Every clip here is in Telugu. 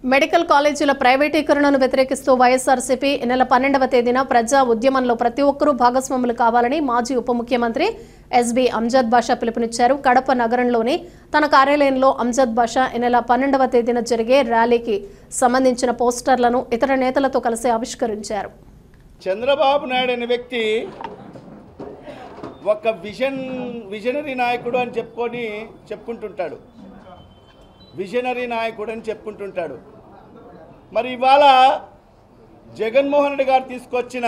మెడికల్ కాలేజీల ప్రైవేటీకరణను వ్యతిరేకిస్తూ వైఎస్ఆర్సీపీ ఈ నెల 12వ తేదీన ప్రజా ఉద్యమంలో ప్రతి ఒక్కరూ భాగస్వాములు కావాలని మాజీ ఉప ముఖ్యమంత్రి ఎస్బీ అంజద్ బాషా పిలుపునిచ్చారు. కడప నగరంలోని తన కార్యాలయంలో అంజద్ బాషా ఈ నెల 12వ తేదీన జరిగే ర్యాలీకి సంబంధించిన పోస్టర్లను ఇతర నేతలతో కలిసి ఆవిష్కరించారు. చంద్రబాబు నాయుడు అనే వ్యక్తి ఒక విజనరీ నాయకుడు అని చెప్పుకుంటుంటాడు. విజనరీ నాయకుడు అని చెప్పుకుంటుంటాడు. మరి ఇవాళ జగన్మోహన్ రెడ్డి గారు తీసుకొచ్చిన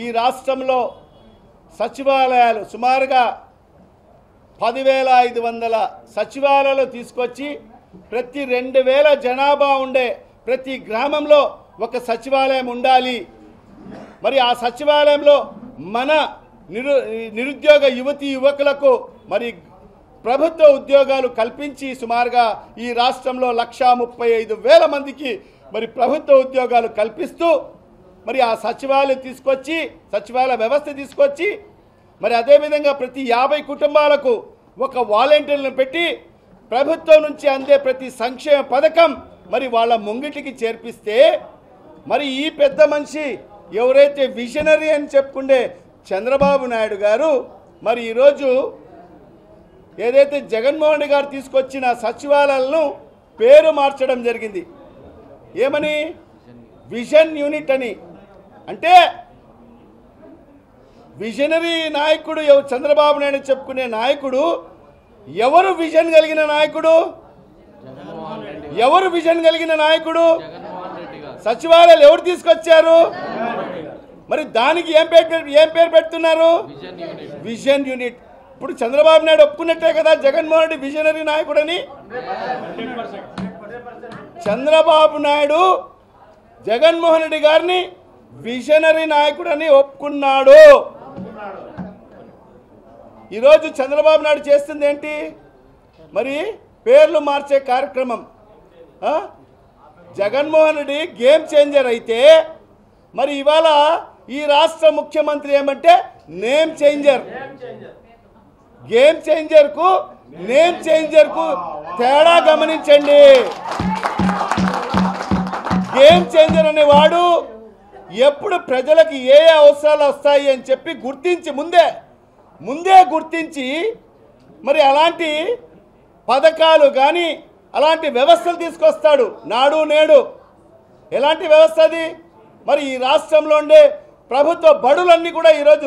ఈ రాష్ట్రంలో సచివాలయాలు సుమారుగా 10,500 సచివాలయాలు తీసుకొచ్చి ప్రతి 2,000 జనాభా ఉండే ప్రతి గ్రామంలో ఒక సచివాలయం ఉండాలి. మరి ఆ సచివాలయంలో మన నిరుద్యోగ యువతీ యువకులకు మరి ప్రభుత్వ ఉద్యోగాలు కల్పించి సుమారుగా ఈ రాష్ట్రంలో 1,35,000 మందికి మరి ప్రభుత్వ ఉద్యోగాలు కల్పిస్తూ మరి ఆ సచివాలయ వ్యవస్థ తీసుకొచ్చి మరి అదేవిధంగా ప్రతి 50 కుటుంబాలకు ఒక వాలంటీర్లను పెట్టి ప్రభుత్వం నుంచి అందే ప్రతి సంక్షేమ పథకం మరి వాళ్ళ ముంగిటికి చేర్పిస్తే మరి ఈ పెద్ద మనిషి ఎవరైతే విజనరీ అని చెప్పుకుండే చంద్రబాబు నాయుడు గారు మరి ఈరోజు ఏదైతే జగన్మోహన్ రెడ్డి గారు తీసుకొచ్చిన సచివాలయాలను పేరు మార్చడం జరిగింది. ఏమని? విజన్ యూనిట్ అని. అంటే విజనరీ నాయకుడు చంద్రబాబు నాయుడు చెప్పుకునే నాయకుడు ఎవరు విజన్ కలిగిన నాయకుడు? ఎవరు విజన్ కలిగిన నాయకుడు? సచివాలయాలు ఎవరు తీసుకొచ్చారు? మరి దానికి ఏం పేరు పెడుతున్నారు? Vision unit. ఇప్పుడు చంద్రబాబు నాయుడు ఒప్పుకున్నట్టే కదా జగన్మోహన్ రెడ్డి విజనరీ నాయకుడని. చంద్రబాబు నాయుడు జగన్మోహన్ రెడ్డి గారిని విజనరీ నాయకుడని ఒప్పుకున్నాడు. ఈరోజు చంద్రబాబు నాయుడు చేస్తుంది ఏంటి? మరి పేర్లు మార్చే కార్యక్రమం. జగన్మోహన్ రెడ్డి గేమ్ చేంజర్ అయితే మరి ఇవాళ ఈ రాష్ట్ర ముఖ్యమంత్రి ఏమంటే నేమ్ చేంజర్. గేమ్ చేంజర్కు నేమ్ చేంజర్కు తేడా గమనించండి. గేమ్ చేంజర్ అనేవాడు ఎప్పుడు ప్రజలకు ఏ అవసరాలు వస్తాయి అని చెప్పి గుర్తించి ముందే గుర్తించి మరి అలాంటి పథకాలు కానీ అలాంటి వ్యవస్థలు తీసుకొస్తాడు. నాడు నేడు ఎలాంటి వ్యవస్థ అది? మరి ఈ రాష్ట్రంలో ఉండే ప్రభుత్వ బడులన్నీ కూడా ఈరోజు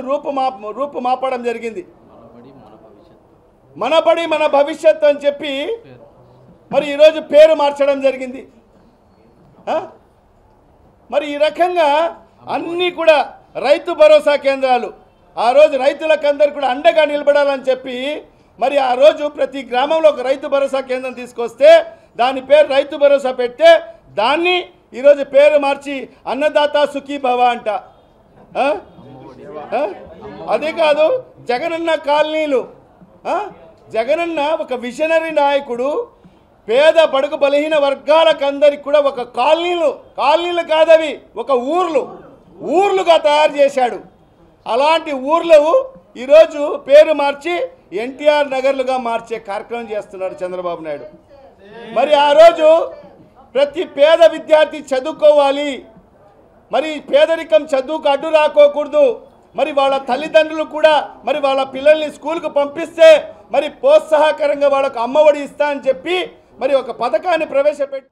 రూపుమాపడం జరిగింది. మన బడి మన భవిష్యత్తు అని చెప్పి మరి ఈరోజు పేరు మార్చడం జరిగింది. మరి ఈ రకంగా అన్నీ కూడా రైతు భరోసా కేంద్రాలు ఆ రోజు రైతులకందరూ కూడా అండగా నిలబడాలని చెప్పి మరి ఆ రోజు ప్రతి గ్రామంలో ఒక రైతు భరోసా కేంద్రం తీసుకొస్తే దాని పేరు రైతు భరోసా పెడితే దాన్ని ఈరోజు పేరు మార్చి అన్నదాత సుఖీ భవ అంట. అదే కాదు జగనన్న కాలనీలు. జగనన్న ఒక విజనరీ నాయకుడు పేద బడుగు బలహీన వర్గాలకందరికి కూడా ఒక కాలనీలు కాదవి ఒక ఊర్లుగా తయారు చేశాడు. అలాంటి ఊర్లు ఈరోజు పేరు మార్చి ఎన్టీఆర్ నగర్లుగా మార్చే కార్యక్రమం చేస్తున్నాడు చంద్రబాబు నాయుడు. మరి ఆ రోజు ప్రతి పేద విద్యార్థి చదువుకోవాలి. మరి పేదరికం చదువుకు అడ్డు రాకోకూడదు. మరి వాళ్ళ తల్లిదండ్రులు కూడా మరి వాళ్ళ పిల్లల్ని స్కూల్కు పంపిస్తే మరి ప్రోత్సాహకరంగా వాళ్ళకు అమ్మఒడి ఇస్తా అని చెప్పి మరి ఒక పథకాన్ని ప్రవేశపెట్టి